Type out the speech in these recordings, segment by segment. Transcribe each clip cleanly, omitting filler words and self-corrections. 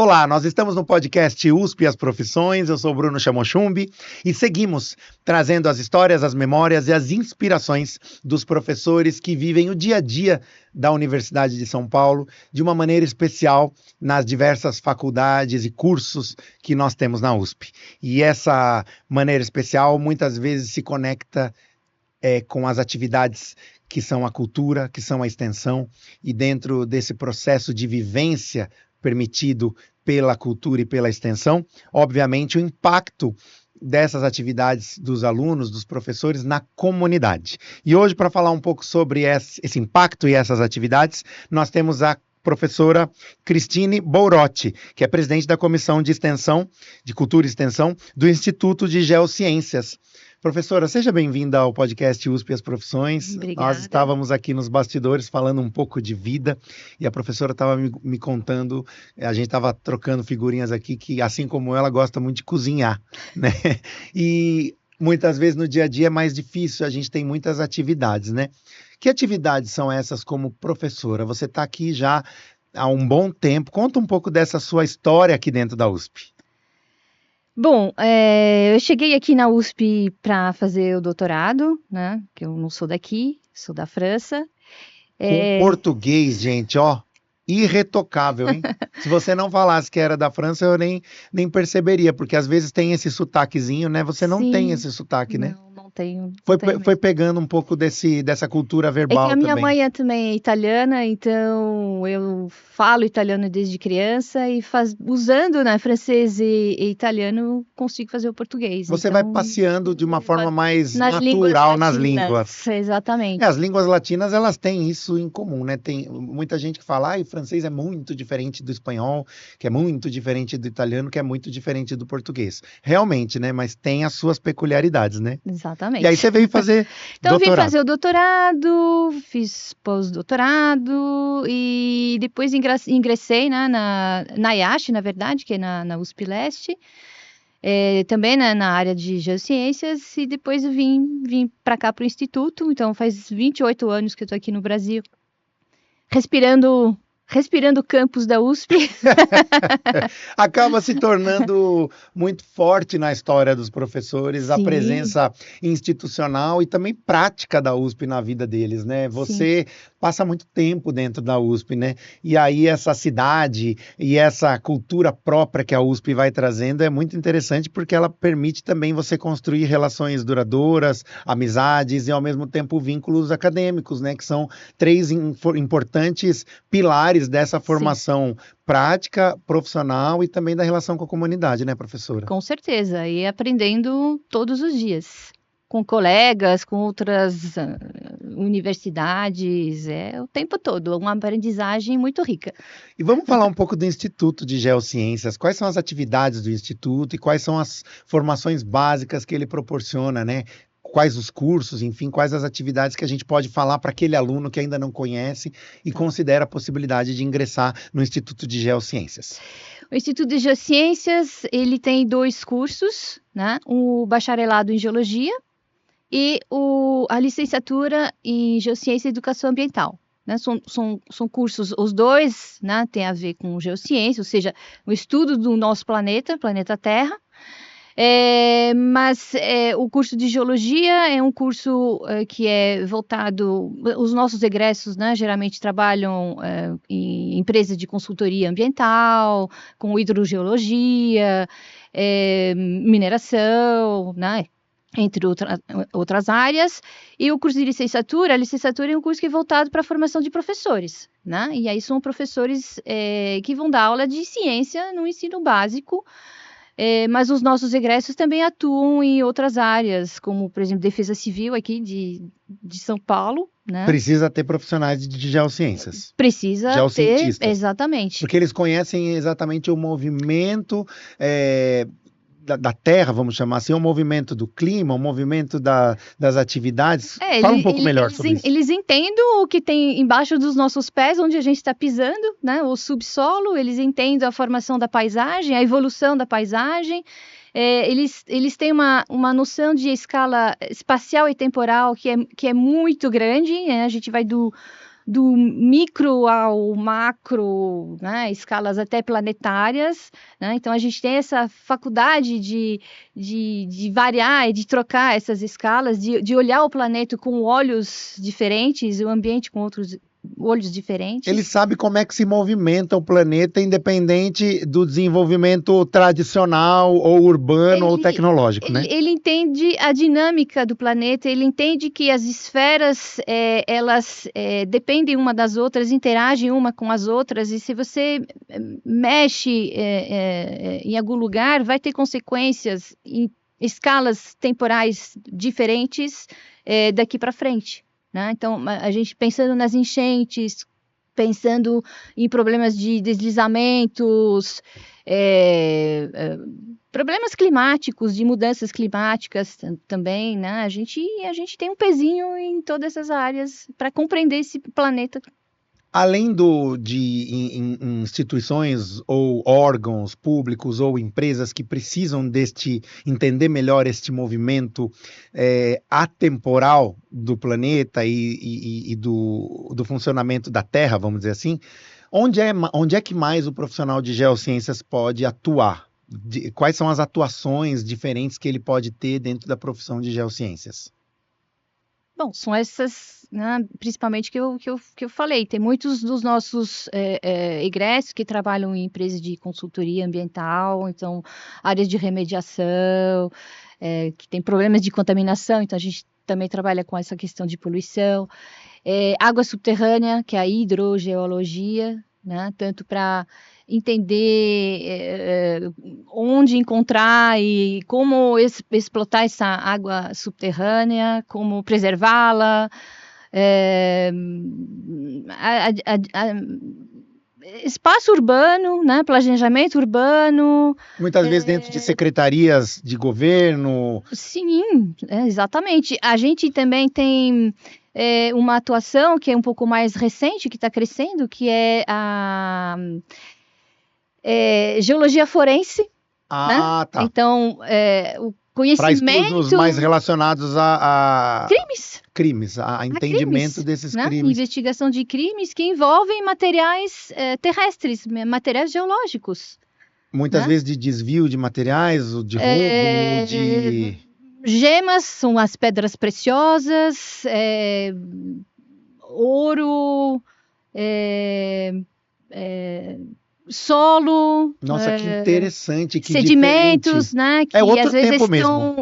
Olá, nós estamos no podcast USP e as Profissões, eu sou Bruno Chamochumbi e seguimos trazendo as histórias, as memórias e as inspirações dos professores que vivem o dia a dia da Universidade de São Paulo de uma maneira especial nas diversas faculdades e cursos que nós temos na USP. E essa maneira especial muitas vezes se conecta com as atividades que são a cultura, que são a extensão, e dentro desse processo de vivência permitido pela cultura e pela extensão, obviamente o impacto dessas atividades dos alunos, dos professores na comunidade. E hoje, para falar um pouco sobre esse impacto e essas atividades, nós temos a professora Cristine Bourotti, que é presidente da Comissão de Extensão, de Cultura e Extensão, do Instituto de Geociências. Professora, seja bem-vinda ao podcast USP e as Profissões. Obrigada. Nós estávamos aqui nos bastidores falando um pouco de vida e a professora estava me contando, a gente estava trocando figurinhas aqui, que assim como ela gosta muito de cozinhar, né? E muitas vezes no dia a dia é mais difícil, a gente tem muitas atividades, né? Que atividades são essas como professora? Você está aqui já há um bom tempo, conta um pouco dessa sua história aqui dentro da USP. Bom, eu cheguei aqui na USP para fazer o doutorado, né? Que eu não sou daqui, sou da França. Com português, gente, ó, irretocável, hein? Se você não falasse que era da França, eu nem perceberia, porque às vezes tem esse sotaquezinho, né? Você não tem esse sotaque, né? Não tenho. Foi pegando um pouco dessa cultura verbal É que a minha também. mãe também é italiana, então eu falo italiano desde criança e usando, né, francês e italiano, consigo fazer o português. Você então, vai passeando de uma forma mais nas natural nas línguas línguas. latinas. Exatamente. As línguas latinas, elas têm isso em comum, né? Tem muita gente que fala, o francês é muito diferente do espanhol, que é muito diferente do italiano, que é muito diferente do português. Realmente, né? Mas tem as suas peculiaridades, né? Exatamente. E aí você veio fazer Então, eu vim doutorado. fazer o doutorado, fiz pós-doutorado e depois ingressei, né, na IACH, na verdade, que é na USP Leste, também, né, na área de geociências, e depois eu vim para cá para o Instituto. Então faz 28 anos que eu estou aqui no Brasil, respirando o campus da USP. Acaba se tornando muito forte na história dos professores a Sim. presença institucional e também prática da USP na vida deles, né? Você passa muito tempo dentro da USP, né? E aí essa cidade e essa cultura própria que a USP vai trazendo é muito interessante, porque ela permite também você construir relações duradouras, amizades e ao mesmo tempo vínculos acadêmicos, né? Que são três importantes pilares dessa formação prática, profissional e também da relação com a comunidade, né, professora? Com certeza, e aprendendo todos os dias, com colegas, com outras universidades, o tempo todo, uma aprendizagem muito rica. E vamos falar um pouco do Instituto de Geociências. Quais são as atividades do Instituto e quais são as formações básicas que ele proporciona, né? Quais os cursos, enfim, quais as atividades que a gente pode falar para aquele aluno que ainda não conhece e considera a possibilidade de ingressar no Instituto de Geociências. O Instituto de Geociências, ele tem 2 cursos, né? O bacharelado em Geologia e a licenciatura em Geociência e Educação Ambiental. Né? São cursos, os dois, né, tem a ver com geociência, ou seja, o estudo do nosso planeta Terra. Mas o curso de Geologia é um curso que é voltado... Os nossos egressos, né, geralmente trabalham em empresas de consultoria ambiental, com hidrogeologia, mineração, né, entre outras áreas. E o curso de licenciatura, a licenciatura é um curso que é voltado para a formação de professores, né? E aí são professores que vão dar aula de ciência no ensino básico. Mas os nossos egressos também atuam em outras áreas, como, por exemplo, Defesa Civil aqui de São Paulo, né? Precisa ter profissionais de geociências. Precisa ter, exatamente. Porque eles conhecem exatamente o movimento da Terra, vamos chamar assim, o movimento do clima, o movimento das atividades. Fala um pouco melhor sobre isso. Eles entendem o que tem embaixo dos nossos pés, onde a gente está pisando, né? O subsolo, eles entendem a formação da paisagem, a evolução da paisagem. Eles têm uma noção de escala espacial e temporal que é muito grande, né? A gente vai do do micro ao macro, né, escalas até planetárias, né? Então a gente tem essa faculdade de variar e de trocar essas escalas, de olhar o planeta com olhos diferentes, o ambiente com outros olhos diferentes. Ele sabe como é que se movimenta o planeta, independente do desenvolvimento tradicional, ou urbano, ou tecnológico, né? Ele entende a dinâmica do planeta, ele entende que as esferas, elas dependem uma das outras, interagem uma com as outras, e se você mexe em algum lugar, vai ter consequências em escalas temporais diferentes daqui para frente. Né? Então, a gente pensando nas enchentes, pensando em problemas de deslizamentos, problemas climáticos, de mudanças climáticas também, né? A gente tem um pezinho em todas essas áreas para compreender esse planeta. Além de instituições ou órgãos públicos ou empresas que precisam entender melhor este movimento atemporal do planeta e do funcionamento da Terra, vamos dizer assim, onde é que mais o profissional de geociências pode atuar? Quais são as atuações diferentes que ele pode ter dentro da profissão de geociências? Bom, são essas, né, principalmente que eu falei. Tem muitos dos nossos egressos que trabalham em empresas de consultoria ambiental, então áreas de remediação, que tem problemas de contaminação, então a gente também trabalha com essa questão de poluição. Água subterrânea, que é a hidrogeologia, né, tanto para entender onde encontrar e como explotar essa água subterrânea, como preservá-la, espaço urbano, né, planejamento urbano. Muitas vezes dentro de secretarias de governo. Sim, exatamente. A gente também tem uma atuação que é um pouco mais recente, que está crescendo, que é a geologia forense. Ah, né? tá. Então, o conhecimento... Para estudos mais relacionados a crimes, a entendimento crimes, desses né? crimes. Investigação de crimes que envolvem materiais terrestres, materiais geológicos. Muitas vezes de desvio de materiais, de roubo, de... Gemas são as pedras preciosas, ouro, solo, Nossa, que interessante, que sedimentos, diferente. né, que outro às vezes tempo estão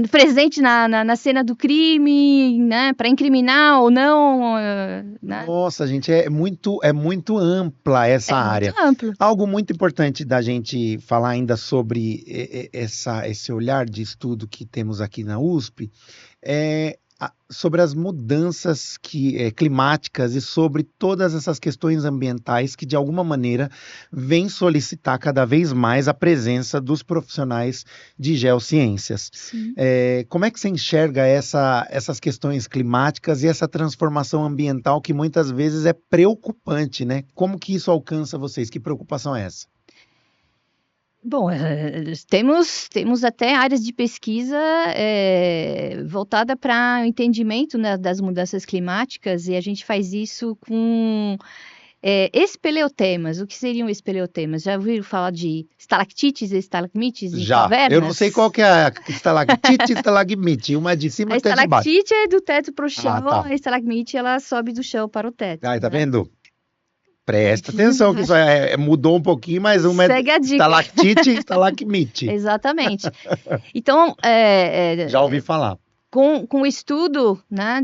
presentes na cena do crime, né, para incriminar ou não. Né? Nossa, gente, é muito ampla essa área. Muito amplo. Algo muito importante da gente falar ainda sobre esse olhar de estudo que temos aqui na USP é sobre as mudanças climáticas e sobre todas essas questões ambientais que, de alguma maneira, vêm solicitar cada vez mais a presença dos profissionais de geociências. Como é que você enxerga essas questões climáticas e essa transformação ambiental que muitas vezes é preocupante, né? Como que isso alcança vocês? Que preocupação é essa? Bom, temos até áreas de pesquisa voltada para o entendimento, né, das mudanças climáticas, e a gente faz isso com espeleotemas. O que seriam espeleotemas? Já ouviram falar de estalactites e estalagmites em cavernas? Eu não sei qual que é a estalactite e estalagmite, uma de cima e outra de baixo. A estalactite é do teto para o chão, tá. A estalagmite ela sobe do chão para o teto. Tá vendo? Presta atenção que isso mudou um pouquinho, mas uma Segue a dica. Estalactite e estalagmite. Exatamente. Então, já ouvi falar. Com o estudo, né,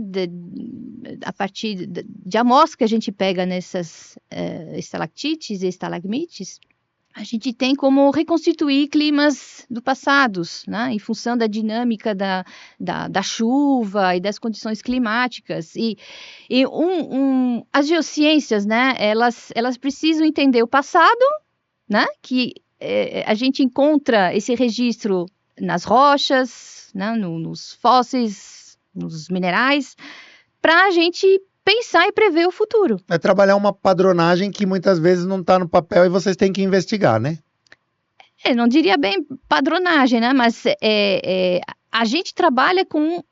a partir de amostras que a gente pega nessas estalactites e estalagmites, a gente tem como reconstituir climas do passado, né, em função da dinâmica da chuva e das condições climáticas. E as geociências, né, elas precisam entender o passado, né, que a gente encontra esse registro nas rochas, né, nos fósseis, nos minerais, para a gente pensar e prever o futuro. É trabalhar uma padronagem que muitas vezes não está no papel e vocês têm que investigar, né? Não diria bem padronagem, né? Mas a gente trabalha com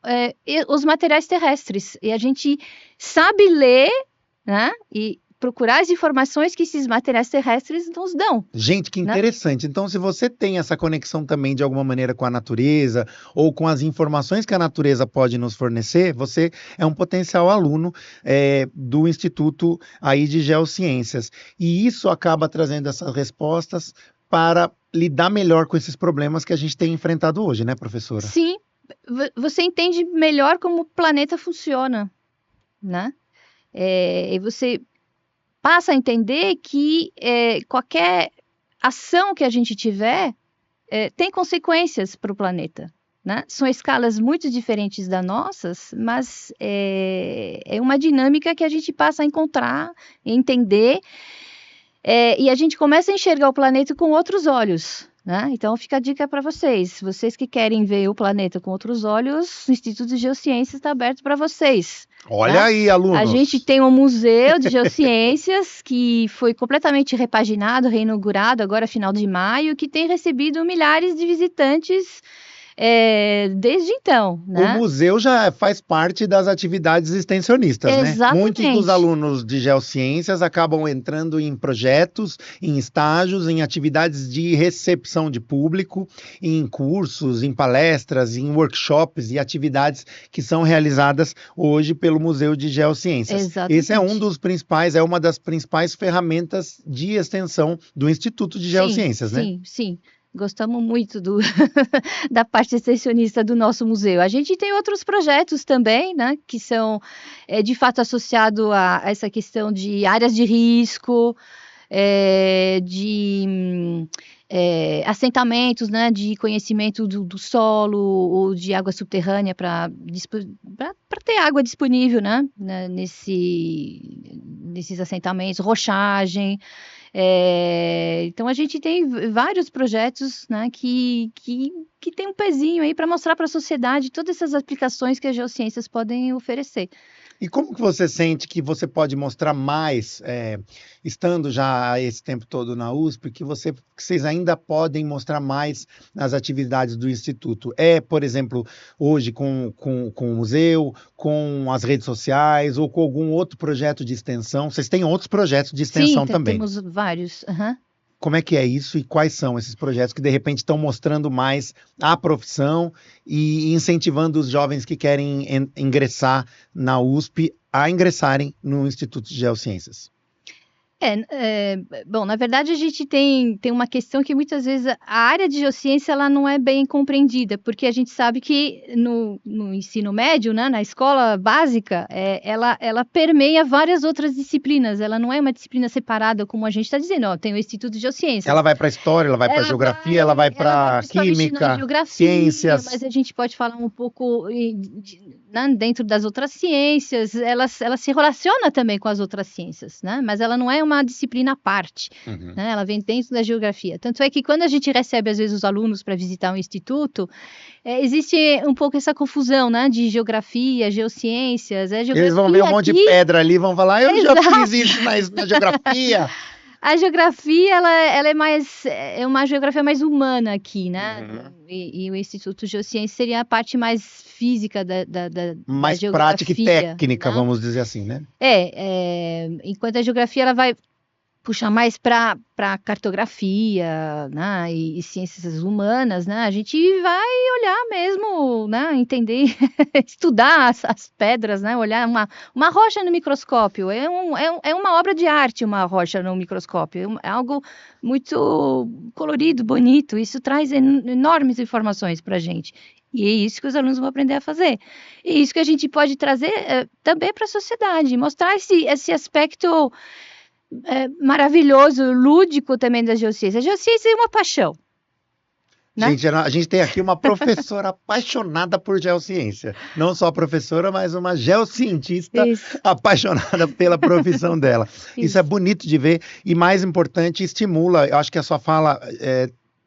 os materiais terrestres e a gente sabe ler né? E procurar as informações que esses materiais terrestres nos dão. Gente, que né? interessante. Então, se você tem essa conexão também de alguma maneira com a natureza ou com as informações que a natureza pode nos fornecer, você é um potencial aluno do Instituto aí de Geociências. E isso acaba trazendo essas respostas para lidar melhor com esses problemas que a gente tem enfrentado hoje, né, professora? Sim, você entende melhor como o planeta funciona, né? E você passa a entender que qualquer ação que a gente tiver tem consequências para o planeta. Né? São escalas muito diferentes das nossas, mas é uma dinâmica que a gente passa a encontrar, entender, e a gente começa a enxergar o planeta com outros olhos. Né? Então fica a dica para vocês que querem ver o planeta com outros olhos, o Instituto de Geociências está aberto para vocês. Olha tá? aí, alunos! A gente tem um museu de geociências que foi completamente repaginado, reinaugurado agora final de maio, que tem recebido milhares de visitantes desde então. Né? O museu já faz parte das atividades extensionistas, né? Exatamente. Muitos dos alunos de Geociências acabam entrando em projetos, em estágios, em atividades de recepção de público, em cursos, em palestras, em workshops e atividades que são realizadas hoje pelo Museu de Geociências. Exatamente. Esse é uma das principais ferramentas de extensão do Instituto de Geociências, né? Sim. Gostamos muito da parte extensionista do nosso museu. A gente tem outros projetos também, né, que são de fato associados a essa questão de áreas de risco, de assentamentos, né, de conhecimento do solo ou de água subterrânea para ter água disponível, né, nesses assentamentos, rochagem. Então a gente tem vários projetos, né, que tem um pezinho aí para mostrar para a sociedade todas essas aplicações que as geociências podem oferecer. E como que você sente que você pode mostrar mais, estando já esse tempo todo na USP, que vocês ainda podem mostrar mais nas atividades do Instituto? Por exemplo, hoje com o museu, com as redes sociais ou com algum outro projeto de extensão? Vocês têm outros projetos de extensão também? Sim, temos vários. Uhum. Como é que é isso e quais são esses projetos que de repente estão mostrando mais a profissão e incentivando os jovens que querem ingressar na USP a ingressarem no Instituto de Geociências? Bom, na verdade a gente tem uma questão que muitas vezes a área de geociência ela não é bem compreendida, porque a gente sabe que no ensino médio, né, na escola básica, ela permeia várias outras disciplinas, ela não é uma disciplina separada como a gente está dizendo, tem o Instituto de Geociências. Ela vai para história, ela vai para geografia, ela vai para química, ciências. Mas a gente pode falar um pouco dentro das outras ciências, ela se relaciona também com as outras ciências, né, mas ela não é uma disciplina à parte, né? Ela vem dentro da geografia. Tanto é que quando a gente recebe, às vezes, os alunos para visitar um instituto, existe um pouco essa confusão, né? De geografia, geociências. Eles vão ver um monte de pedra ali, vão falar, eu já fiz isso na geografia. A geografia, ela é uma geografia mais humana aqui, né? E o Instituto de Geociências seria a parte mais física da mais geografia, prática e técnica, né? Vamos dizer assim, né? Enquanto a geografia, ela vai puxar mais para cartografia, né? E ciências humanas, né? A gente vai olhar mesmo, né? Entender, estudar as pedras, né? Olhar uma rocha no microscópio. É uma obra de arte, uma rocha no microscópio. É algo muito colorido, bonito. Isso traz enormes informações para a gente. E é isso que os alunos vão aprender a fazer. E isso que a gente pode trazer também para a sociedade, mostrar esse aspecto maravilhoso, lúdico também da geociência. A geociência é uma paixão. Né? Gente, a gente tem aqui uma professora apaixonada por geociência. Não só a professora, mas uma geocientista apaixonada pela profissão dela. Isso é bonito de ver e, mais importante, estimula. Eu acho que a sua fala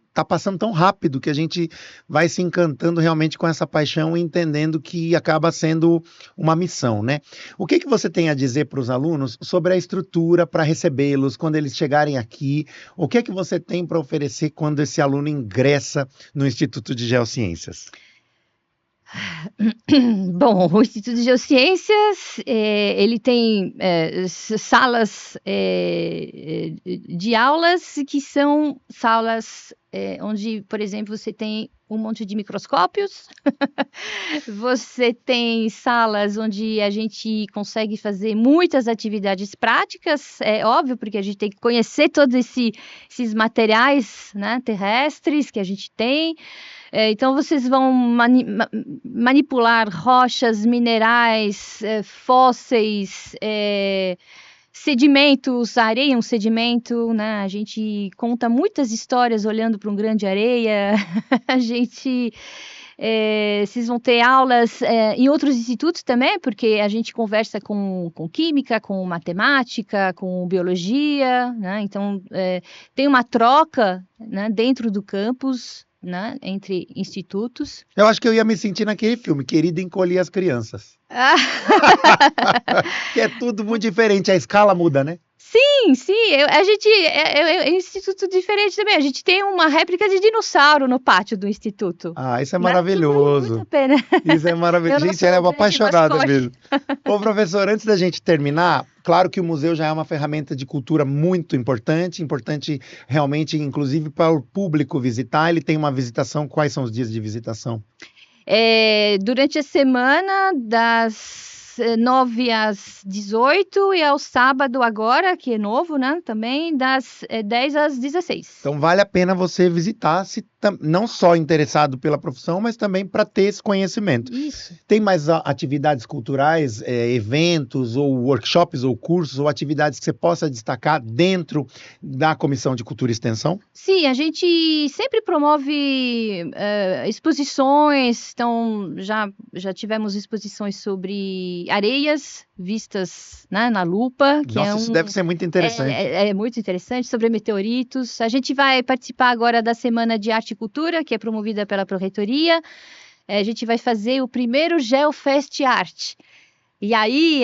está passando tão rápido que a gente vai se encantando realmente com essa paixão e entendendo que acaba sendo uma missão, né? O que você tem a dizer para os alunos sobre a estrutura para recebê-los quando eles chegarem aqui? O que você tem para oferecer quando esse aluno ingressa no Instituto de Geociências? Bom, o Instituto de Geociências, ele tem salas de aulas que são salas onde, por exemplo, você tem um monte de microscópios, você tem salas onde a gente consegue fazer muitas atividades práticas, é óbvio, porque a gente tem que conhecer todos esses materiais, né, terrestres que a gente tem. Então, vocês vão manipular rochas, minerais, fósseis, sedimentos. A areia é um sedimento, né? A gente conta muitas histórias olhando para um grão de areia. Vocês vão ter aulas em outros institutos também, porque a gente conversa com química, com matemática, com biologia, né? Então, tem uma troca, né, dentro do campus, né, entre institutos. Eu acho que eu ia me sentir naquele filme, Querida Encolher as Crianças. Que é tudo muito diferente, a escala muda, né? Sim, a gente é um instituto diferente também. A gente tem uma réplica de dinossauro no pátio do instituto. Ah, isso é maravilhoso. Vale muito a pena. Isso é maravilhoso. Gente, ela é uma apaixonada mesmo. Ô, professor, antes da gente terminar, claro que o museu já é uma ferramenta de cultura muito importante realmente, inclusive para o público visitar. Ele tem uma visitação. Quais são os dias de visitação? Durante a semana, das 9 às 18 e ao sábado agora, que é novo, né? Também das 10 às 16. Então vale a pena você visitar, não só interessado pela profissão, mas também para ter esse conhecimento. Isso. Tem mais atividades culturais, eventos, ou workshops, ou cursos, ou atividades que você possa destacar dentro da Comissão de Cultura e Extensão? Sim, a gente sempre promove exposições. Então, já tivemos exposições sobre areias vistas, né, na lupa. Nossa, isso deve ser muito interessante. É muito interessante, sobre meteoritos. A gente vai participar agora da Semana de Arte e Cultura, que é promovida pela Pró-Reitoria. A gente vai fazer o primeiro GeoFest Arte. E aí,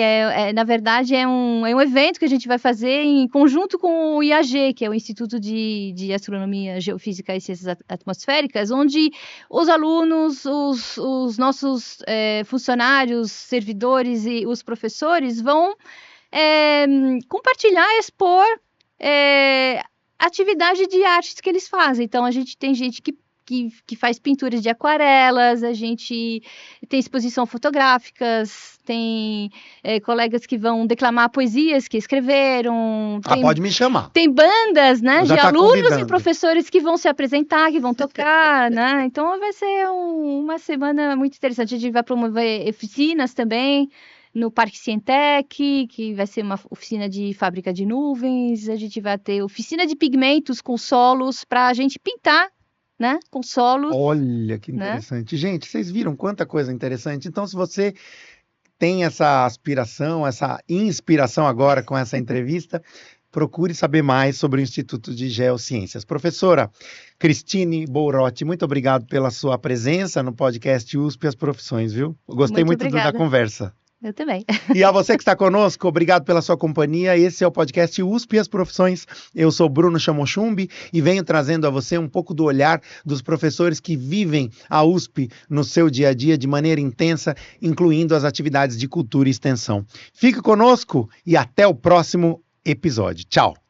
na verdade, é um evento que a gente vai fazer em conjunto com o IAG, que é o Instituto de Astronomia, Geofísica e Ciências Atmosféricas, onde os alunos, os nossos funcionários, servidores e os professores vão compartilhar, expor atividade de artes que eles fazem. Então, a gente tem gente que faz pinturas de aquarelas, a gente tem exposição fotográficas, tem colegas que vão declamar poesias que escreveram. Pode me chamar. Tem bandas, né, de alunos convidando. E professores que vão se apresentar, que vão tocar, né? Então vai ser uma semana muito interessante. A gente vai promover oficinas também no Parque Cientec, que vai ser uma oficina de fábrica de nuvens. A gente vai ter oficina de pigmentos com solos para a gente pintar, né, com solos. Olha que interessante. Né? Gente, vocês viram quanta coisa interessante. Então, se você tem essa aspiração, essa inspiração agora com essa entrevista, procure saber mais sobre o Instituto de Geociências. Professora Cristine Bourrotti, muito obrigado pela sua presença no podcast USP As Profissões, viu? Gostei muito da conversa. Eu também. E a você que está conosco, obrigado pela sua companhia. Esse é o podcast USP e as Profissões. Eu sou Bruno Chamochumbi e venho trazendo a você um pouco do olhar dos professores que vivem a USP no seu dia a dia de maneira intensa, incluindo as atividades de cultura e extensão. Fique conosco e até o próximo episódio. Tchau!